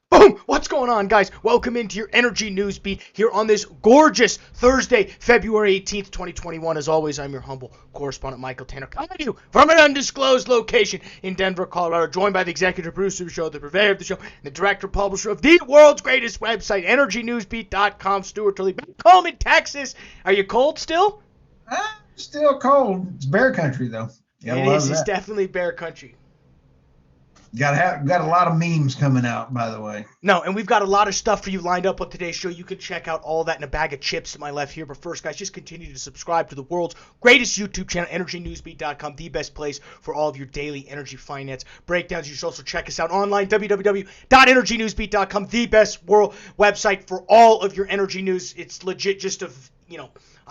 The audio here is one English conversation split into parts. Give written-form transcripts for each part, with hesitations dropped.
Boom! What's going on, guys? Welcome into your energy news beat here on this gorgeous Thursday, February 18th, 2021. As always, I'm your humble correspondent, Michael Tanner, coming to you from an undisclosed location in Denver, Colorado, joined by the executive producer of the show, the purveyor of the show, and the director publisher of the world's greatest website, EnergyNewsBeat.com, Stuart Tully. Back home in Texas. Are you cold still? Still cold. It's bear country, though. It is. It's definitely bear country. Got a lot of memes coming out, by the way. No, and we've got a lot of stuff for you lined up on today's show. You can check out all that in a bag of chips to my left here. But first, guys, just continue to subscribe to the world's greatest YouTube channel, EnergyNewsBeat.com, the best place for all of your daily energy finance breakdowns. You should also check us out online, www.energynewsbeat.com, the best world website for all of your energy news. It's legit just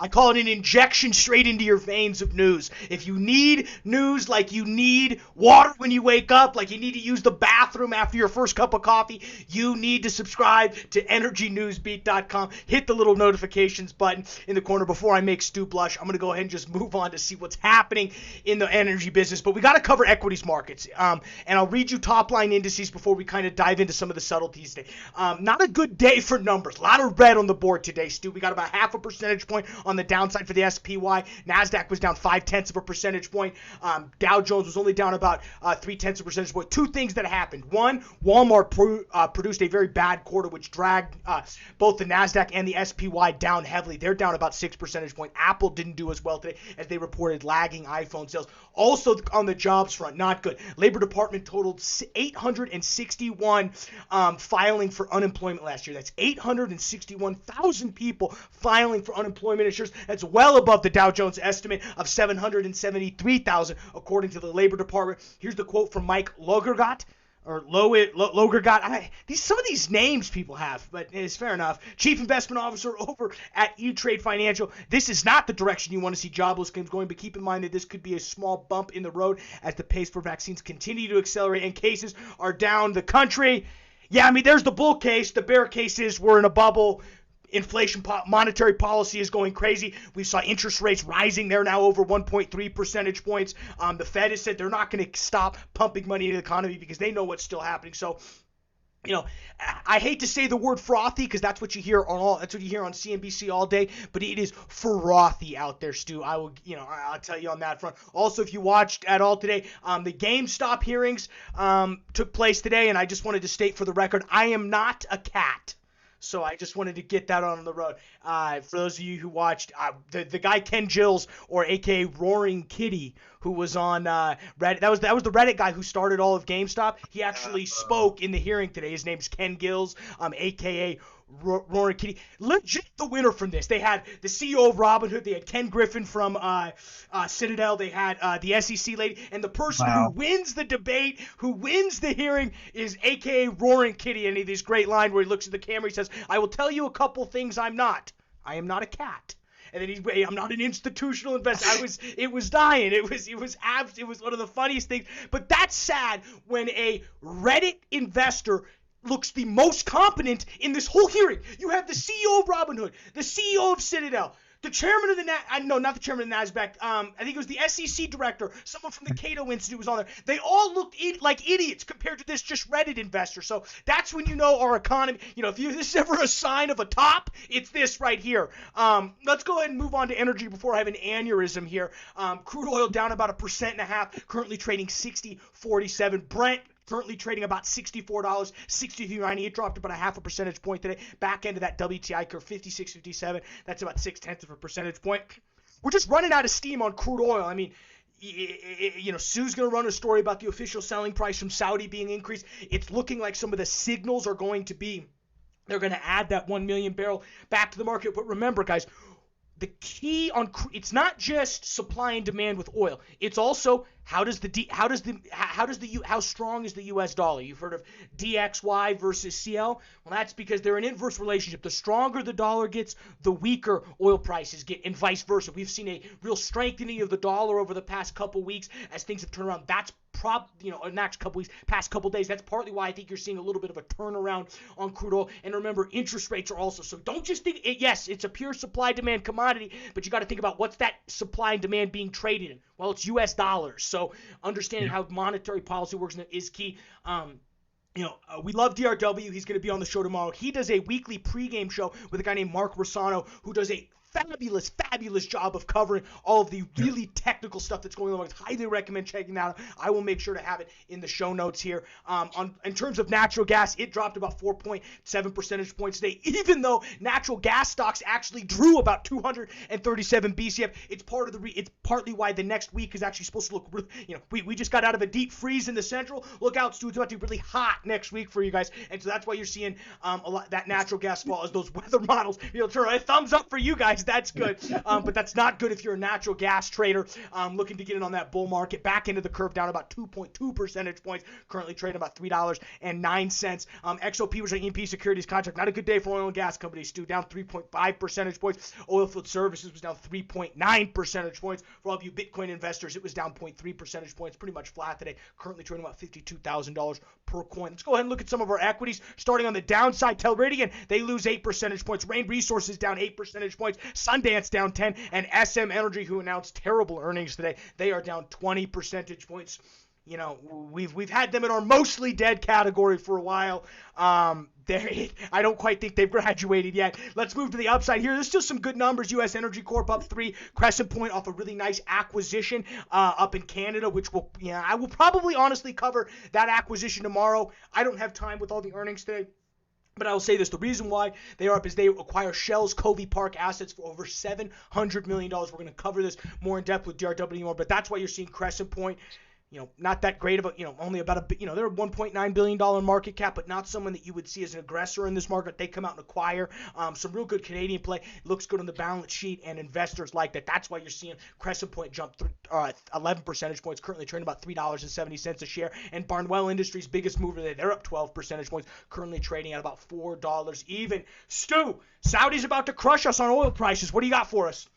I call it an injection straight into your veins of news. If you need news like you need water when you wake up, like you need to use the bathroom after your first cup of coffee, you need to subscribe to EnergyNewsBeat.com. Hit the little notifications button in the corner. Before I make Stu blush, I'm going to go ahead and just move on to see what's happening in the energy business. But we got to cover equities markets. And I'll read you top-line indices before we kind of dive into some of the subtleties today. Not a good day for numbers. A lot of red on the board today, Stu. We got about half a percentage point on the downside for the SPY. Nasdaq was down 0.5 of a percentage point. Dow Jones was only down about 0.3 of a percentage point. Two things that happened. One, Walmart produced a very bad quarter, which dragged both the Nasdaq and the SPY down heavily. They're down about 6 percentage points. Apple didn't do as well today as they reported lagging iPhone sales. Also on the jobs front, not good. Labor Department totaled 861 filing for unemployment last year. That's 861,000 people filing for unemployment insurance. That's well above the Dow Jones estimate of 773,000, according to the Labor Department. Here's the quote from Mike Loewengart. Some of these names people have, but it's fair enough. Chief Investment Officer over at E-Trade Financial. This is not the direction you want to see jobless claims going, but keep in mind that this could be a small bump in the road as the pace for vaccines continue to accelerate and cases are down the country. Yeah, I mean, there's the bull case. The bear case is we're in a bubble. Inflation, monetary policy is going crazy. We saw interest rates rising. They're now over 1.3 percentage points. The Fed has said they're not going to stop pumping money into the economy because they know what's still happening. So, I hate to say the word frothy because that's what you hear on CNBC all day, but it is frothy out there, Stu. I'll tell you on that front. Also, if you watched at all today, the GameStop hearings took place today, and I just wanted to state for the record, I am not a cat. So I just wanted to get that on the road. For those of you who watched, the guy Ken Gills, or AKA Roaring Kitty, who was on Reddit. That was the Reddit guy who started all of GameStop. He actually spoke in the hearing today. His name's Ken Gills, AKA Roaring Kitty. Legit the winner from this. They had the CEO of Robinhood. They had Ken Griffin from Citadel. They had the SEC lady. And the person who wins the debate, who wins the hearing, is AKA Roaring Kitty. And he has this great line where he looks at the camera. He says, "I will tell you a couple things I'm not. I am not a cat." And then I'm not an institutional investor. It was dying. It was one of the funniest things. But that's sad when a Reddit investor looks the most competent in this whole hearing. You have the CEO of Robinhood, the CEO of Citadel, the chairman of the not the chairman of Nasdaq. I think it was the SEC director. Someone from the Cato Institute was on there. They all looked like idiots compared to this just Reddit investor. So that's when you know our economy. If this is ever a sign of a top, it's this right here. Let's go ahead and move on to energy before I have an aneurysm here. Crude oil down about 1.5%, currently trading 60.47. Brent currently trading about $64, 63.90. It dropped about 0.5 percentage point today. Back end of that WTI curve, 56.57. That's about 0.6 of a percentage point. We're just running out of steam on crude oil. I mean, Sue's going to run a story about the official selling price from Saudi being increased. It's looking like some of the signals are going to be, they're going to add that 1 million barrel back to the market. But remember, guys, the key on it's not just supply and demand with oil. It's also how strong is the U.S. dollar? You've heard of DXY versus CL. Well, that's because they're an inverse relationship. The stronger the dollar gets, the weaker oil prices get, and vice versa. We've seen a real strengthening of the dollar over the past couple weeks as things have turned around. That's next couple weeks, past couple days. That's partly why I think you're seeing a little bit of a turnaround on crude oil. And remember, interest rates are also. So don't just think, yes, it's a pure supply-demand commodity, but you got to think about what's that supply and demand being traded in. Well, it's U.S. dollars. So understanding how monetary policy works is key. We love DRW. He's going to be on the show tomorrow. He does a weekly pregame show with a guy named Mark Rossano, who does a fabulous job of covering all of the really technical stuff that's going on. I highly recommend checking that out. I will make sure to have it in the show notes here. In terms of natural gas, it dropped about 4.7 percentage points today, even though natural gas stocks actually drew about 237 BCF. It's partly why the next week is actually supposed to look really, we just got out of a deep freeze in the central. Look out, Stu, it's about to be really hot next week for you guys. And so that's why you're seeing a lot that natural gas fall as those weather models. Turn a thumbs up for you guys. That's good. But that's not good if you're a natural gas trader looking to get in on that bull market. Back into the curve, down about 2.2 percentage points, currently trading about $3.09. XOP was an E&P securities contract. Not a good day for oil and gas companies, Stu. Down 3.5 percentage points. Oilfield services was down 3.9 percentage points. For all of you Bitcoin investors, it was down 0.3 percentage points. Pretty much flat today. Currently trading about $52,000 per coin. Let's go ahead and look at some of our equities. Starting on the downside, Telridian, they lose 8 percentage points. Rain Resources down 8 percentage points. Sundance down 10, and SM Energy, who announced terrible earnings today, they are down 20 percentage points. We've had them in our mostly dead category for a while. I don't quite think they've graduated yet. Let's move to the upside here. There's still some good numbers. U.S. Energy Corp up 3. Crescent Point off a really nice acquisition up in Canada, which I will probably honestly cover that acquisition tomorrow. I don't have time with all the earnings today. But I will say this, the reason why they are up is they acquire Shell's Covey Park assets for over $700 million. We're going to cover this more in depth with DRW more, but that's why you're seeing Crescent Point, not that great of a, only about they're a $1.9 billion market cap, but not someone that you would see as an aggressor in this market. They come out and acquire some real good Canadian play. Looks good on the balance sheet, and investors like that. That's why you're seeing Crescent Point jump 11 percentage points, currently trading about $3.70 a share. And Barnwell Industries, biggest mover there, they're up 12 percentage points, currently trading at about $4 even. Stu, Saudi's about to crush us on oil prices. What do you got for us?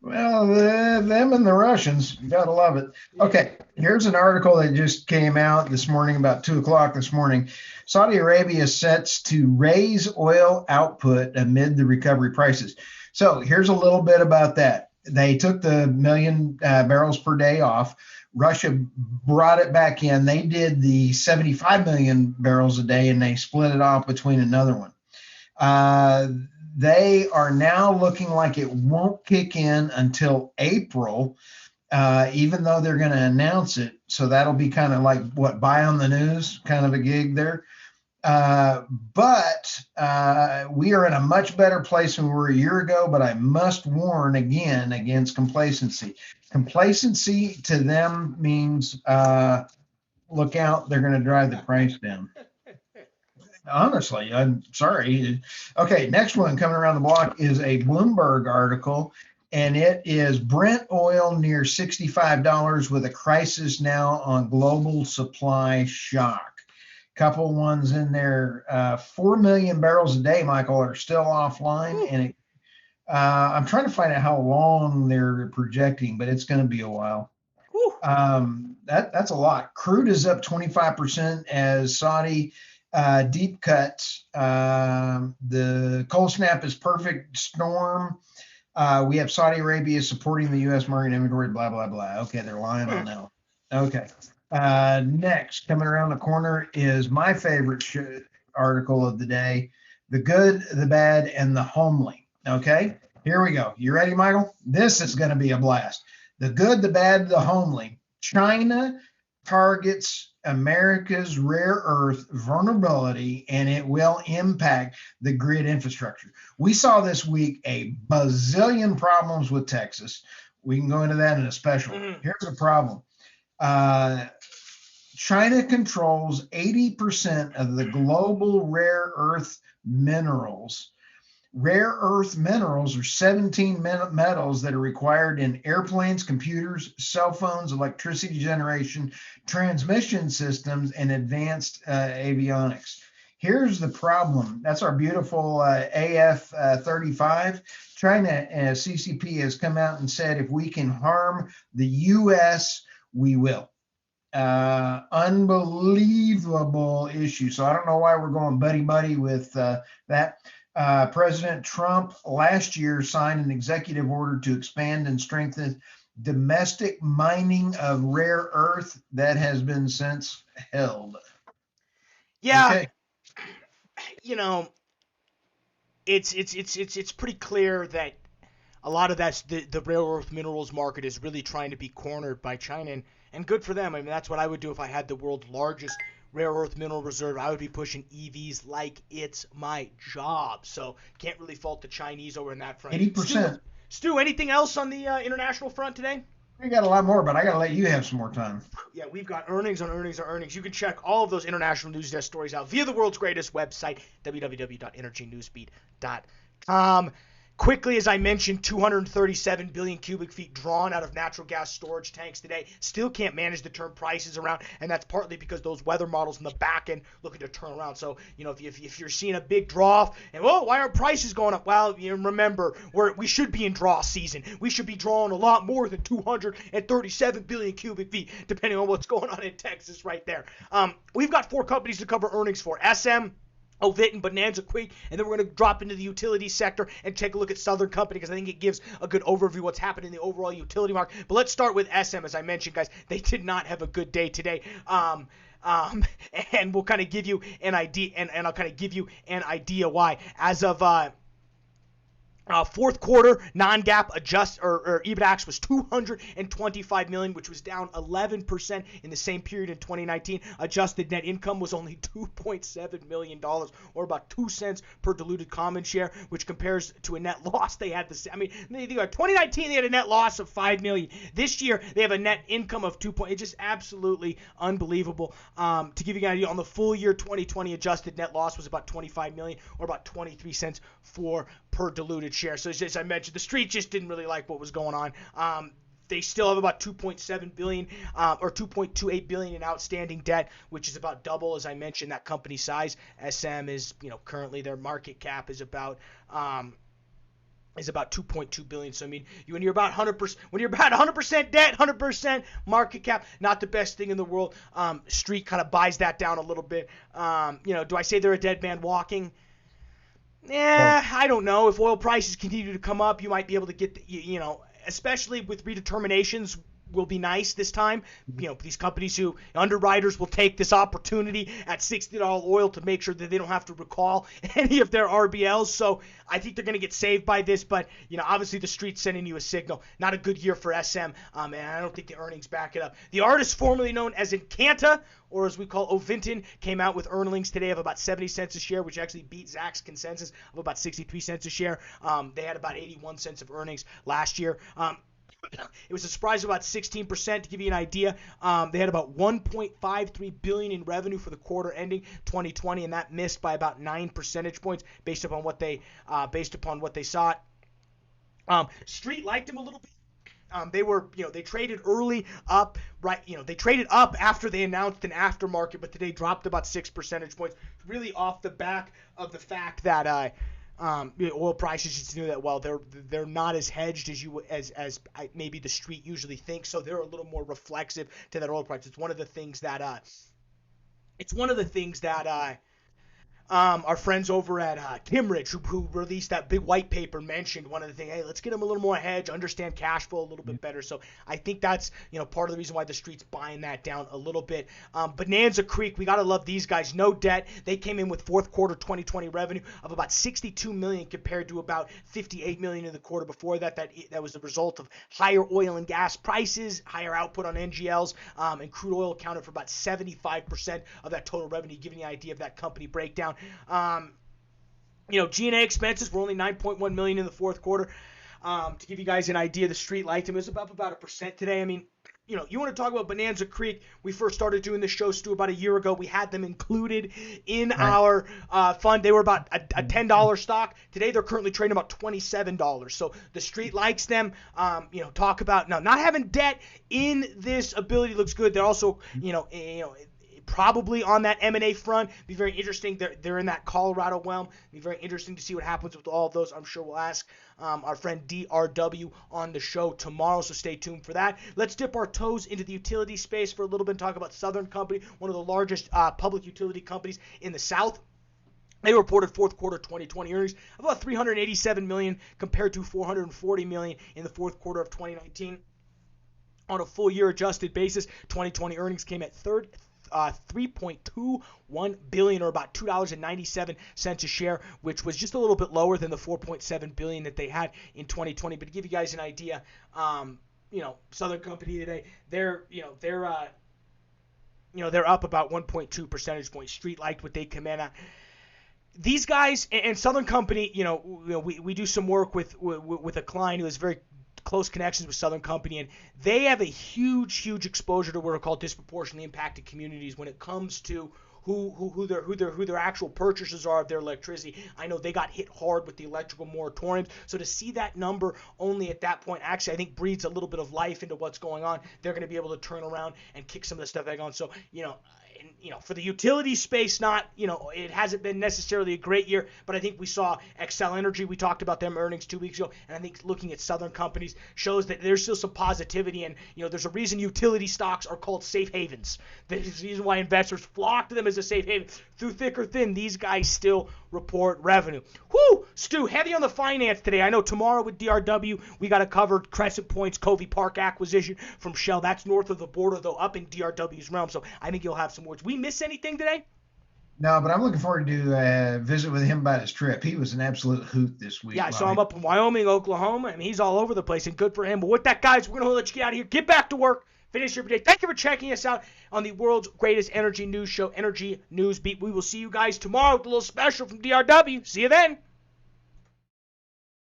Well, them and the Russians, you gotta love it. Okay, here's an article that just came out this morning, about 2 o'clock this morning. Saudi Arabia sets to raise oil output amid the recovery prices. So here's a little bit about that. They took the million barrels per day off. Russia brought it back in. They did the 75 million barrels a day, and they split it off between another one. They are now looking like it won't kick in until April, even though they're going to announce it. So that'll be kind of like buy on the news kind of a gig there. But we are in a much better place than we were a year ago, but I must warn again against complacency. Complacency to them means look out, they're going to drive the price down. Honestly, I'm sorry. Okay, next one coming around the block is a Bloomberg article, and it is Brent oil near $65 with a crisis now on global supply shock. Couple ones in there, 4 million barrels a day, Michael, are still offline, and I'm trying to find out how long they're projecting, but it's going to be a while. That's a lot. Crude is up 25% as Saudi deep cuts. The cold snap is perfect storm. We have Saudi Arabia supporting the U.S. marine inventory, blah, blah, blah. Okay, they're lying on that. Okay. Next, coming around the corner is my favorite article of the day, The Good, the Bad, and the Homely. Okay, here we go. You ready, Michael? This is going to be a blast. The Good, the Bad, the Homely. China targets America's rare earth vulnerability, and it will impact the grid infrastructure. We saw this week a bazillion problems with Texas. We can go into that in a special. Here's the problem. China controls 80% of the global rare earth minerals. Rare earth minerals are 17 metals that are required in airplanes, computers, cell phones, electricity generation, transmission systems, and advanced avionics. Here's the problem. That's our beautiful AF-35. China, CCP, has come out and said if we can harm the U.S., we will. Unbelievable issue. So I don't know why we're going buddy-buddy with that. President Trump last year signed an executive order to expand and strengthen domestic mining of rare earth that has been since held. Yeah, Okay. you know, it's pretty clear that a lot of that's the rare earth minerals market is really trying to be cornered by China, and good for them. I mean, that's what I would do if I had the world's largest rare earth mineral reserve. I would be pushing EVs like it's my job. So can't really fault the Chinese over in that front. 80%. Stu, anything else on the international front today? We got a lot more, but I got to let you have some more time. Yeah, we've got earnings on earnings on earnings. You can check all of those international news desk stories out via the world's greatest website, www.energynewsbeat.com. Quickly, as I mentioned, 237 billion cubic feet drawn out of natural gas storage tanks today. Still can't manage to turn prices around, and that's partly because those weather models in the back end looking to turn around. So, if you're seeing a big draw off, and why aren't prices going up? Well, remember, we should be in draw season. We should be drawing a lot more than 237 billion cubic feet, depending on what's going on in Texas right there. We've got 4 companies to cover earnings for. SM, Ovit, and Bonanza Creek, and then we're going to drop into the utility sector and take a look at Southern Company because I think it gives a good overview of what's happening in the overall utility market. But let's start with SM. As I mentioned, guys, they did not have a good day today. And we'll kind of give you an idea, and I'll kind of give you an idea why. As of fourth quarter non-GAAP EBITDAX was $225 million, which was down 11% in the same period in 2019. Adjusted net income was only $2.7 million, or about 2 cents per diluted common share, which compares to a net loss they had. 2019 they had a net loss of $5 million. This year they have a net income of It's just absolutely unbelievable. To give you an idea, on the full year 2020, adjusted net loss was about $25 million, or about 23 cents per diluted share. So as I mentioned, the street just didn't really like what was going on. They still have about $2.7 billion or $2.28 billion in outstanding debt, which is about double, as I mentioned, that company size. SM is, currently their market cap is about 2.2 billion. So I mean, when you're about 100% debt, 100% market cap, not the best thing in the world. Street kind of buys that down a little bit. Do I say they're a dead man walking? I don't know. If oil prices continue to come up, you might be able to get, especially with redeterminations, will be nice this time. These companies who underwriters will take this opportunity at $60 oil to make sure that they don't have to recall any of their RBLs. So I think they're going to get saved by this, but obviously the street's sending you a signal. Not a good year for SM, and I don't think the earnings back it up. The artist formerly known as Encanta, or as we call Ovinton, came out with earnings today of about 70 cents a share, which actually beat Zach's consensus of about 63 cents a share. They had about 81 cents of earnings last year. It was a surprise of about 16%. To give you an idea, they had about $1.53 billion in revenue for the quarter ending 2020, and that missed by about 9 percentage points based upon what they saw. Street liked him a little bit. They traded early up, right? They traded up after they announced an aftermarket, but today dropped about 6 percentage points, really off the back of the fact that oil prices just knew that they're not as hedged as maybe the street usually thinks, so they're a little more reflexive to that oil price. It's one of the things that our friends over at Kimrich, who released that big white paper, mentioned one of the things. Hey, let's get them a little more hedge, understand cash flow a little bit better. So I think that's part of the reason why the street's buying that down a little bit. Bonanza Creek, we gotta love these guys. No debt. They came in with fourth quarter 2020 revenue of about $62 million compared to about $58 million in the quarter before that. That was the result of higher oil and gas prices, higher output on NGLs, and crude oil accounted for about 75% of that total revenue. Giving you an idea of that company breakdown. G&A expenses were only $9.1 million in the fourth quarter. To give you guys an idea, the street liked him. It was up about 1% today. I mean, you want to talk about Bonanza Creek. We first started doing this show, Stu, about a year ago. We had them included in our fund. They were about a $10 stock. Today they're currently trading about $27. So the street likes them. Talk about now not having debt in this ability looks good. They're also, probably on that M&A front. Be very interesting. They're in that Colorado realm. Be very interesting to see what happens with all of those. I'm sure we'll ask our friend DRW on the show tomorrow, so stay tuned for that. Let's dip our toes into the utility space for a little bit and talk about Southern Company, one of the largest public utility companies in the South. They reported fourth quarter 2020 earnings of about $387 million compared to $440 million in the fourth quarter of 2019. On a full year adjusted basis, 2020 earnings came at $3.21 billion, or about $2.97 a share, which was just a little bit lower than the $4.7 billion that they had in 2020. But to give you guys an idea, Southern Company today, they're up about 1.2 percentage points. Street liked what they come in at. These guys and Southern Company, we do some work with a client who has very close connections with Southern Company, and they have a huge exposure to what are called disproportionately impacted communities when it comes to who their actual purchasers are of their electricity. I know they got hit hard with the electrical moratoriums, so to see that number only at that point, actually, I think breathes a little bit of life into what's going on. They're going to be able to turn around and kick some of the stuff back on. So, for the utility space, it hasn't been necessarily a great year, but I think we saw Xcel Energy. We talked about them earnings 2 weeks ago, and I think looking at Southern companies shows that there's still some positivity, and there's a reason utility stocks are called safe havens. There's a reason why investors flock to them as a safe haven. Through thick or thin, these guys still report revenue. Whoo, Stu, heavy on the finance today. I know tomorrow with DRW, we got to cover Crescent Point's Covey Park acquisition from Shell. That's north of the border, though, up in DRW's realm, so I think you'll have some words. We miss anything today? No, but I'm looking forward to visit with him about his trip. He was an absolute hoot this week. Yeah, I saw him up in Wyoming, Oklahoma, and he's all over the place, and good for him. But with that, guys, we're going to let you get out of here. Get back to work. Finish your day. Thank you for checking us out on the world's greatest energy news show, Energy News Beat. We will see you guys tomorrow with a little special from DRW. See you then.